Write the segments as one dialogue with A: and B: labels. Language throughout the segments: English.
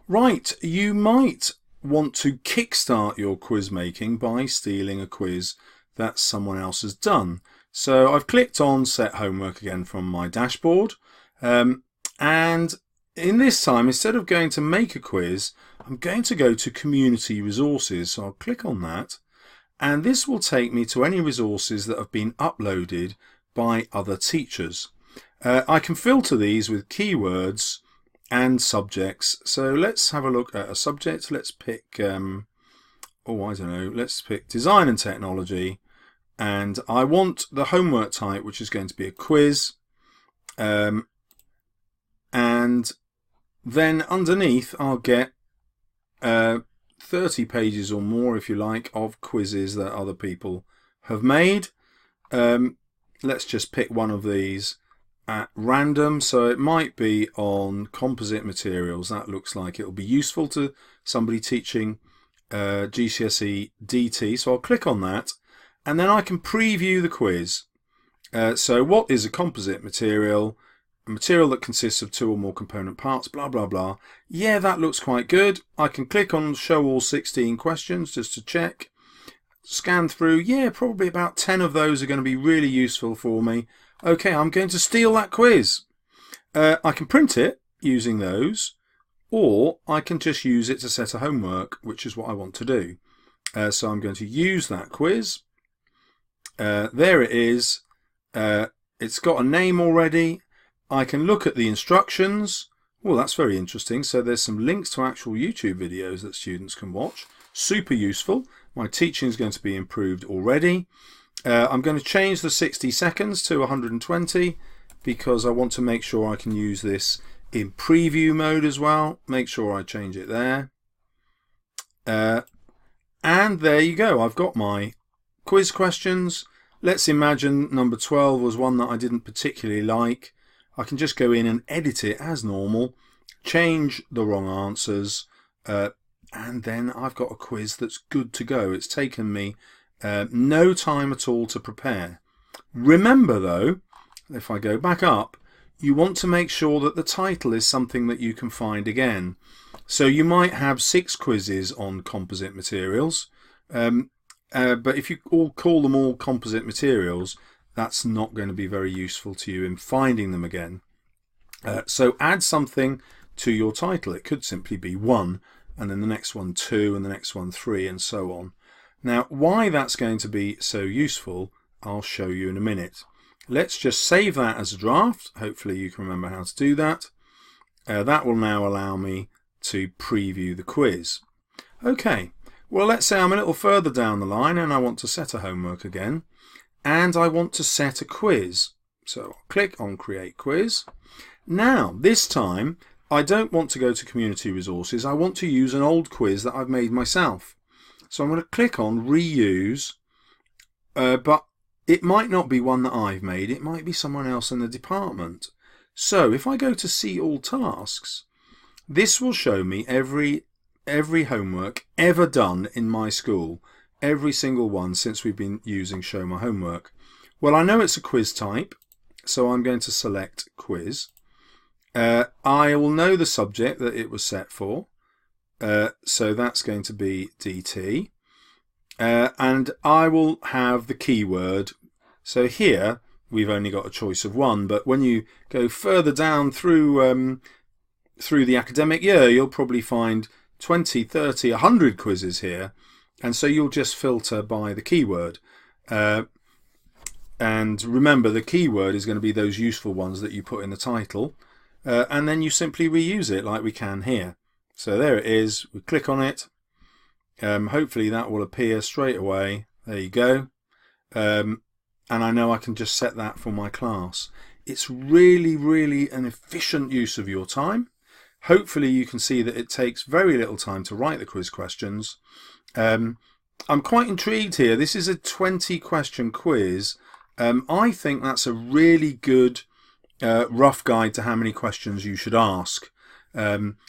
A: Right, you might want to kickstart your quiz making by stealing a quiz that someone else has done. So I've clicked on set homework again from my dashboard, and in this time, instead of going to make a quiz, I'm going to go to community resources. So I'll click on that, and this will take me to any resources that have been uploaded by other teachers. I can filter these with keywords and subjects. So let's have a look at a subject. Let's pick, let's pick design and technology. And I want the homework type, which is going to be a quiz. And then underneath, I'll get 30 pages or more, if you like, of quizzes that other people have made. Let's just pick one of these at random. So it might be on composite materials. That looks like it'll be useful to somebody teaching GCSE DT. So I'll click on that, and then I can preview the quiz. So what is a composite material? A material that consists of 2 or more component parts, blah, blah, blah. Yeah, that looks quite good. I can click on show all 16 questions just to check. Scan through. Yeah, probably about 10 of those are going to be really useful for me. Okay, I'm going to steal that quiz. I can print it using those, or I can just use it to set a homework, which is what I want to do. So I'm going to use that quiz. There it is. It's got a name already. I can look at the instructions. Well, that's very interesting. So there's some links to actual YouTube videos that students can watch. Super useful. My teaching is going to be improved already. I'm going to change the 60 seconds to 120 because I want to make sure I can use this in preview mode as well. Make sure I change it there. And there you go. I've got my quiz questions. Let's imagine number 12 was one that I didn't particularly like. I can just go in and edit it as normal, change the wrong answers, and then I've got a quiz that's good to go. It's taken me no time at all to prepare. Remember though, if I go back up, you want to make sure that the title is something that you can find again. So you might have 6 quizzes on composite materials, but if you call them all composite materials, that's not going to be very useful to you in finding them again. So add something to your title. It could simply be 1, and then the next one 2, and the next one 3, and so on. Now, why that's going to be so useful, I'll show you in a minute. Let's just save that as a draft. Hopefully you can remember how to do that. That will now allow me to preview the quiz. Okay, well, let's say I'm a little further down the line and I want to set a homework again, and I want to set a quiz. So I'll click on create quiz. Now, this time, I don't want to go to community resources. I want to use an old quiz that I've made myself. So I'm going to click on reuse, but it might not be one that I've made. It might be someone else in the department. So if I go to see all tasks, this will show me every homework ever done in my school, every single one since we've been using Show My Homework. Well, I know it's a quiz type, so I'm going to select quiz. I will know the subject that it was set for. So that's going to be DT, and I will have the keyword. So here we've only got a choice of 1, but when you go further down through the academic year, you'll probably find 20, 30, 100 quizzes here, and so you'll just filter by the keyword. And remember, the keyword is going to be those useful ones that you put in the title, and then you simply reuse it like we can here. So there it is. We click on it. Hopefully that will appear straight away. There you go. And I know I can just set that for my class. It's really, really an efficient use of your time. Hopefully you can see that it takes very little time to write the quiz questions. I'm quite intrigued here. This is a 20-question quiz. I think that's a really good rough guide to how many questions you should ask.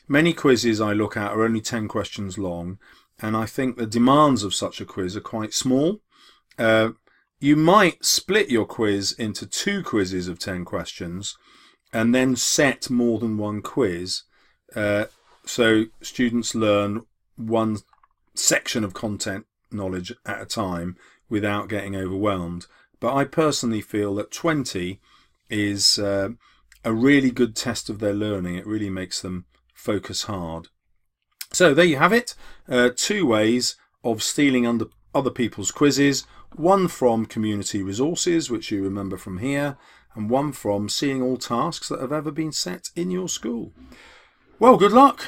A: Many quizzes I look at are only 10 questions long, and I think the demands of such a quiz are quite small. You might split your quiz into 2 quizzes of 10 questions and then set more than 1 quiz. so students learn one section of content knowledge at a time without getting overwhelmed. But I personally feel that 20 is a really good test of their learning. It really makes them focus hard. So there you have it, 2 ways of stealing under other people's quizzes, one from community resources, which you remember from here, and one from seeing all tasks that have ever been set in your school. Well, good luck.